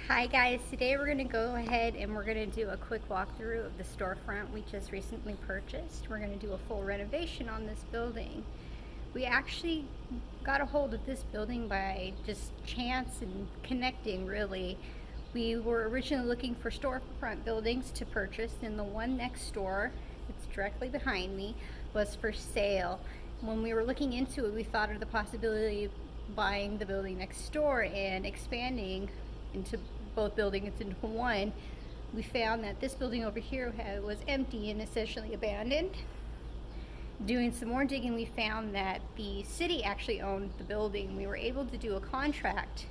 Hi guys, today we're going to go ahead and we're going to do a quick walkthrough of the storefront we just recently purchased. We're going to do a full renovation on this building. We actually got a hold of this building by just chance and connecting, really. We were originally looking for storefront buildings to purchase, and the one next door, it's directly behind me, was for sale. When we were looking into it, we thought of the possibility of buying the building next door and expanding into both buildings into one. We found that this building over here was empty and essentially abandoned. Doing some more digging, we found that the city actually owned the building. We were able to do a contract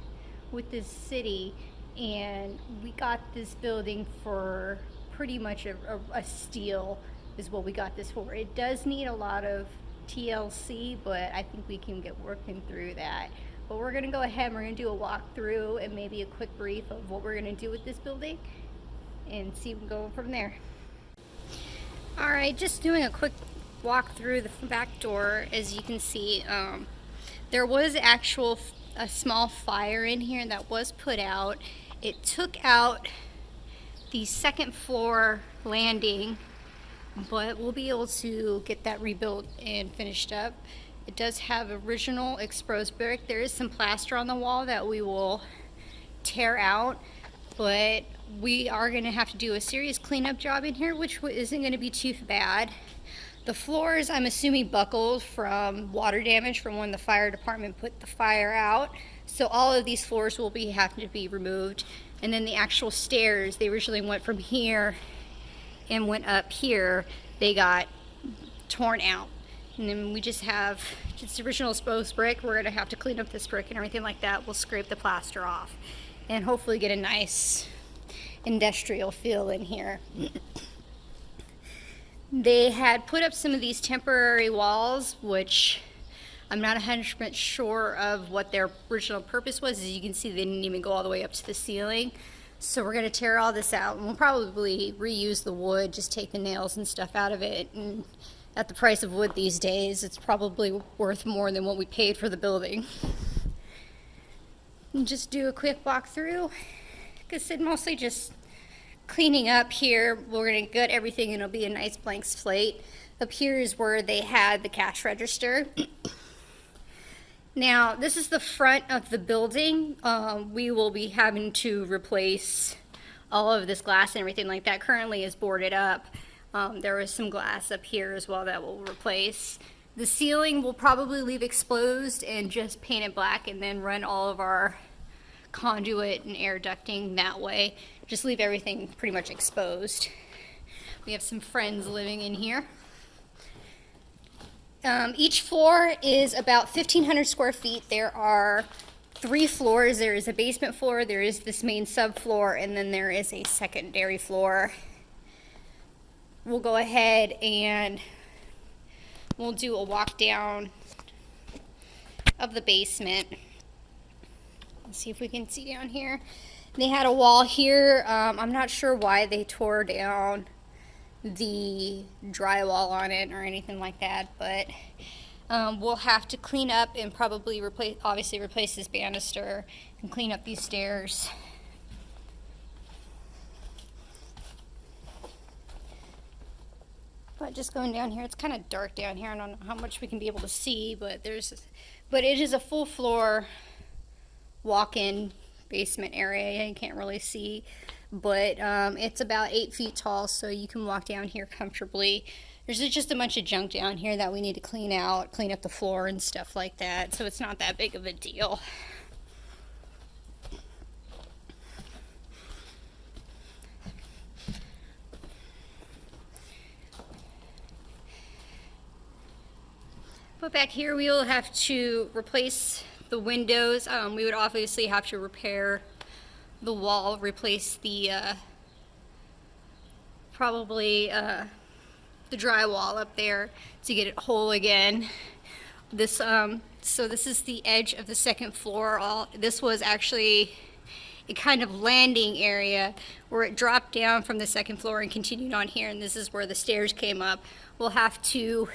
with this city, and we got this building for pretty much a steal is what we got this for. It does need a lot of TLC, but I think we can get working through that. But we're going to go ahead and we're going to do a walkthrough and maybe a quick brief of what we're going to do with this building and see if we can go from there. Alright, just doing a quick walk through the back door. As you can see, there was a small fire in here that was put out. It took out the second floor landing, but we'll be able to get that rebuilt and finished up. It does have original exposed brick. There is some plaster on the wall that we will tear out, but we are going to have to do a serious cleanup job in here, which isn't going to be too bad. The floors, I'm assuming, buckled from water damage from when the fire department put the fire out. So all of these floors will have to be removed. And then the actual stairs, they originally went from here and went up here. They got torn out. And then we just have just original exposed brick. We're going to have to clean up this brick and everything like that. We'll scrape the plaster off and hopefully get a nice industrial feel in here. They had put up some of these temporary walls, which I'm not 100% sure of what their original purpose was. As you can see, they didn't even go all the way up to the ceiling. So we're going to tear all this out, and we'll probably reuse the wood, just take the nails and stuff out of it. And at the price of wood these days, it's probably worth more than what we paid for the building. And just do a quick walk through. Like I said, mostly just cleaning up here. We're going to gut everything and it'll be a nice blank slate. Up here is where they had the cash register. Now, this is the front of the building. We will be having to replace all of this glass and everything like that. Currently is boarded up. There was some glass up here as well that we'll replace. The ceiling we'll probably leave exposed and just paint it black and then run all of our conduit and air ducting that way. Just leave everything pretty much exposed. We have some friends living in here. Each floor is about 1,500 square feet. There are 3 floors. There is a basement floor, there is this main subfloor, and then there is a secondary floor. We'll go ahead and we'll do a walk down of the basement. Let's see if we can see down here. They had a wall here. I'm not sure why they tore down the drywall on it or anything like that, but we'll have to clean up and probably obviously replace this banister and clean up these stairs. But just going down here, it's kind of dark down here. I don't know how much we can be able to see, but it is a full floor walk-in basement area. You can't really see, but it's about 8 feet tall, so you can walk down here comfortably. There's just a bunch of junk down here that we need to clean out, clean up the floor and stuff like that, so it's not that big of a deal. But back here we will have to replace the windows. We would obviously have to repair the wall, replace the probably the drywall up there to get it whole again. So this is the edge of the second floor. This was actually a kind of landing area where it dropped down from the second floor and continued on here, and this is where the stairs came up. We'll have to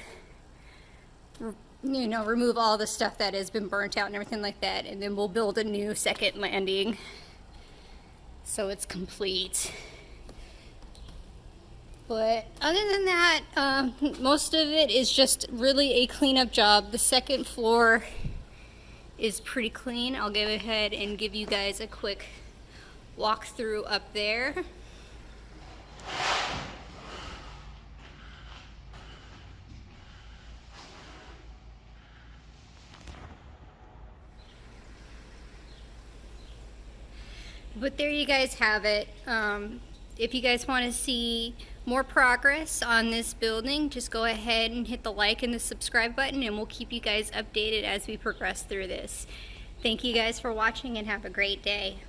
remove all the stuff that has been burnt out and everything like that, and then we'll build a new second landing. so it's complete. But other than that, most of it is just really a cleanup job. The second floor is pretty clean. I'll go ahead and give you guys a quick walkthrough up there. But there you guys have it. If you guys want to see more progress on this building, just go ahead and hit the like and the subscribe button, and we'll keep you guys updated as we progress through this. Thank you guys for watching, and have a great day.